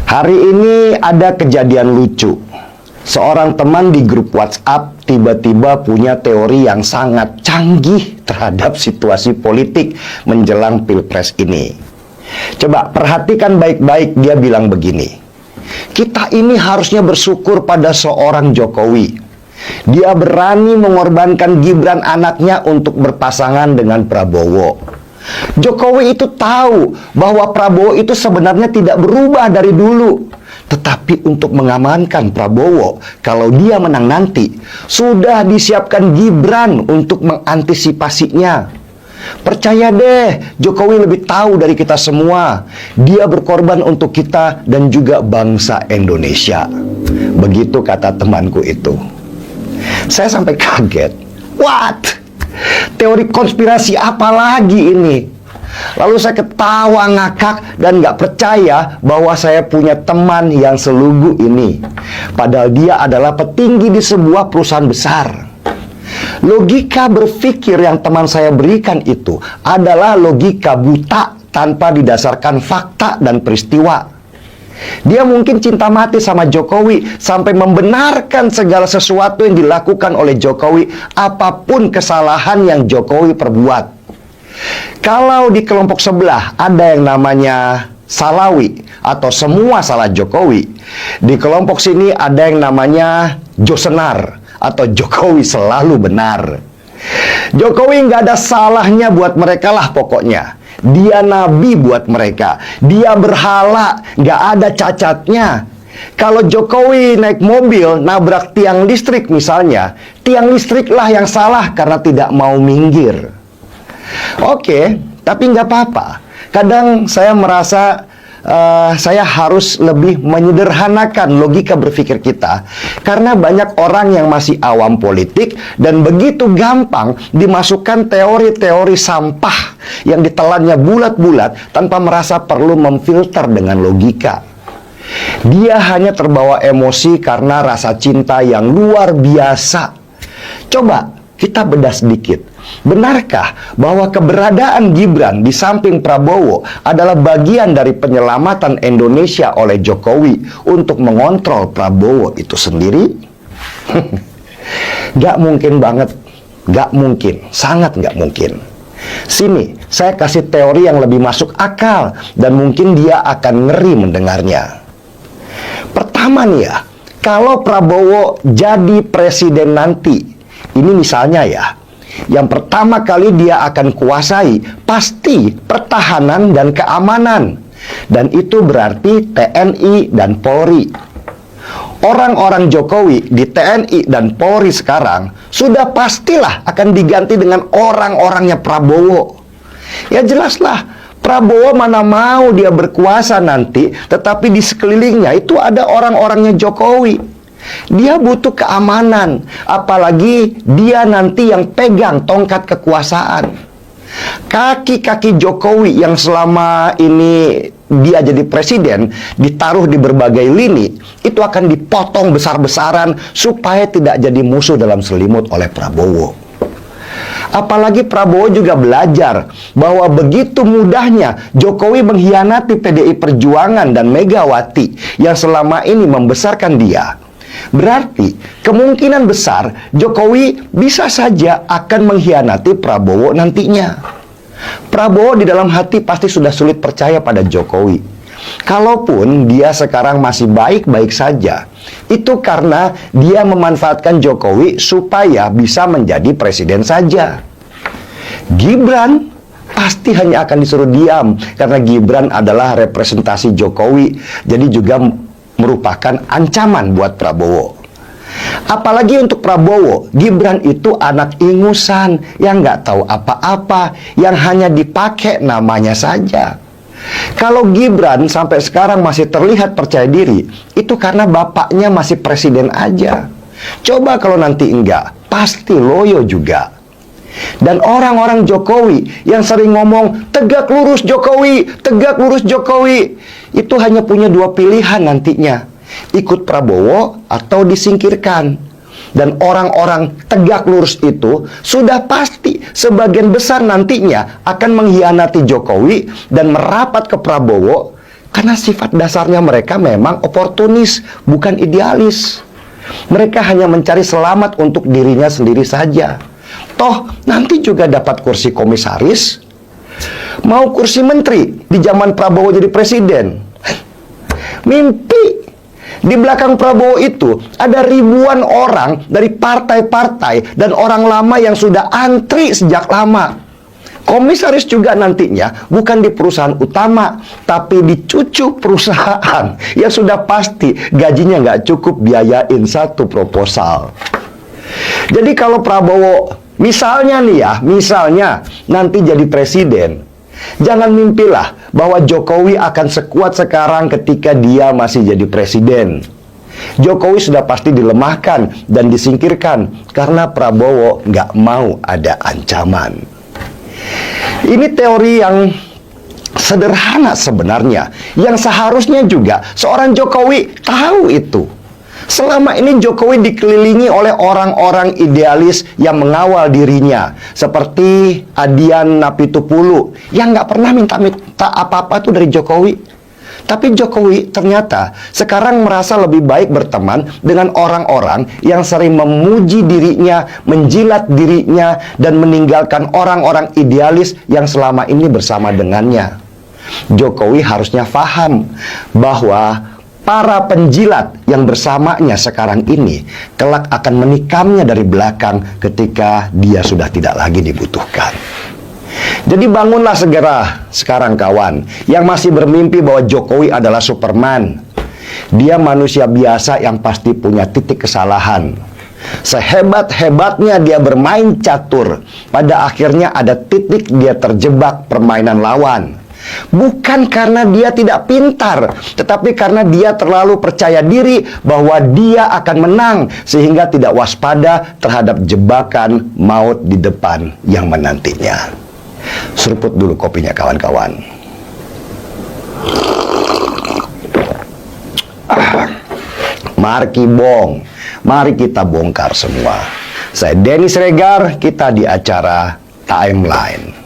Hari ini ada kejadian lucu. Seorang teman di grup WhatsApp tiba-tiba punya teori yang sangat canggih terhadap situasi politik menjelang Pilpres ini. Coba perhatikan baik-baik, dia bilang begini. Kita ini harusnya bersyukur pada seorang Jokowi. Dia berani mengorbankan Gibran anaknya untuk berpasangan dengan Prabowo. Jokowi itu tahu bahwa Prabowo itu sebenarnya tidak berubah dari dulu. Tetapi untuk mengamankan Prabowo, kalau dia menang nanti, sudah disiapkan Gibran untuk mengantisipasinya. Percaya deh, Jokowi lebih tahu dari kita semua. Dia berkorban untuk kita dan juga bangsa Indonesia. Begitu kata temanku itu. Saya sampai kaget. What? Teori konspirasi apa lagi ini? Lalu saya ketawa ngakak dan gak percaya bahwa saya punya teman yang selugu ini. Padahal dia adalah petinggi di sebuah perusahaan besar. Logika berpikir yang teman saya berikan itu adalah logika buta tanpa didasarkan fakta dan peristiwa. Dia mungkin cinta mati sama Jokowi sampai membenarkan segala sesuatu yang dilakukan oleh Jokowi, apapun kesalahan yang Jokowi perbuat. Kalau di kelompok sebelah ada yang namanya Salawi atau semua salah Jokowi, di kelompok sini ada yang namanya Josenar atau Jokowi selalu benar. Jokowi nggak ada salahnya buat mereka lah pokoknya. Dia nabi buat mereka. Dia berhala, nggak ada cacatnya. Kalau Jokowi naik mobil nabrak tiang listrik misalnya, tiang listriklah yang salah karena tidak mau minggir. Oke, tapi nggak apa-apa. Kadang saya merasa saya harus lebih menyederhanakan logika berpikir kita. Karena banyak orang yang masih awam politik dan begitu gampang dimasukkan teori-teori sampah yang ditelannya bulat-bulat tanpa merasa perlu memfilter dengan logika. Dia hanya terbawa emosi karena rasa cinta yang luar biasa. Coba kita bedah sedikit. Benarkah bahwa keberadaan Gibran di samping Prabowo adalah bagian dari penyelamatan Indonesia oleh Jokowi untuk mengontrol Prabowo itu sendiri? Gak mungkin banget. Gak mungkin. Sangat gak mungkin. Sini, saya kasih teori yang lebih masuk akal dan mungkin dia akan ngeri mendengarnya. Pertama nih ya, kalau Prabowo jadi presiden nanti, ini misalnya ya, yang pertama kali dia akan kuasai pasti pertahanan dan keamanan. Dan itu berarti TNI dan Polri. Orang-orang Jokowi di TNI dan Polri sekarang sudah pastilah akan diganti dengan orang-orangnya Prabowo. Ya jelaslah, Prabowo mana mau dia berkuasa nanti, tetapi di sekelilingnya itu ada orang-orangnya Jokowi. Dia butuh keamanan, apalagi dia nanti yang pegang tongkat kekuasaan. Kaki-kaki Jokowi yang selama ini dia jadi presiden ditaruh di berbagai lini, itu akan dipotong besar-besaran supaya tidak jadi musuh dalam selimut oleh Prabowo. Apalagi Prabowo juga belajar bahwa begitu mudahnya Jokowi mengkhianati PDI Perjuangan dan Megawati yang selama ini membesarkan dia. Berarti kemungkinan besar Jokowi bisa saja akan mengkhianati Prabowo nantinya. Prabowo di dalam hati pasti sudah sulit percaya pada Jokowi. Kalaupun dia sekarang masih baik-baik saja, itu karena dia memanfaatkan Jokowi supaya bisa menjadi presiden saja. Gibran pasti hanya akan disuruh diam karena Gibran adalah representasi Jokowi, jadi juga merupakan ancaman buat Prabowo. Apalagi untuk Prabowo, Gibran itu anak ingusan yang nggak tahu apa-apa, yang hanya dipakai namanya saja. Kalau Gibran sampai sekarang masih terlihat percaya diri, itu karena bapaknya masih presiden aja. Coba kalau nanti enggak, pasti loyo juga. Dan orang-orang Jokowi yang sering ngomong tegak lurus Jokowi, tegak lurus Jokowi, itu hanya punya dua pilihan nantinya, ikut Prabowo atau disingkirkan. Dan orang-orang tegak lurus itu sudah pasti sebagian besar nantinya akan mengkhianati Jokowi dan merapat ke Prabowo Karena sifat dasarnya mereka memang oportunis, bukan idealis. Mereka hanya mencari selamat untuk dirinya sendiri saja. Toh nanti juga dapat kursi komisaris, mau kursi menteri di zaman Prabowo jadi presiden. Mimpi. Di belakang Prabowo itu ada ribuan orang dari partai-partai dan orang lama yang sudah antri sejak lama. Komisaris juga nantinya bukan di perusahaan utama, tapi di cucu perusahaan yang sudah pasti gajinya nggak cukup biayain satu proposal. Jadi kalau Prabowo misalnya nih ya, misalnya nanti jadi presiden, jangan mimpilah bahwa Jokowi akan sekuat sekarang ketika dia masih jadi presiden. Jokowi sudah pasti dilemahkan dan disingkirkan karena Prabowo nggak mau ada ancaman. Ini teori yang sederhana sebenarnya, yang seharusnya juga seorang Jokowi tahu itu. Selama ini Jokowi dikelilingi oleh orang-orang idealis yang mengawal dirinya, seperti Adian Napitupulu yang nggak pernah minta apa-apa tuh dari Jokowi. Tapi Jokowi ternyata sekarang merasa lebih baik berteman dengan orang-orang yang sering memuji dirinya, menjilat dirinya, dan meninggalkan orang-orang idealis yang selama ini bersama dengannya. Jokowi harusnya paham bahwa para penjilat yang bersamanya sekarang ini kelak akan menikamnya dari belakang ketika dia sudah tidak lagi dibutuhkan. Jadi bangunlah segera sekarang kawan yang masih bermimpi bahwa Jokowi adalah Superman. Dia manusia biasa yang pasti punya titik kesalahan. Sehebat-hebatnya dia bermain catur, pada akhirnya ada titik dia terjebak permainan lawan. Bukan karena dia tidak pintar, tetapi karena dia terlalu percaya diri bahwa dia akan menang, sehingga tidak waspada terhadap jebakan maut di depan yang menantinya. Seruput dulu kopinya kawan-kawan. Mari kita bongkar semua. Saya Denny Siregar, kita di acara Timeline.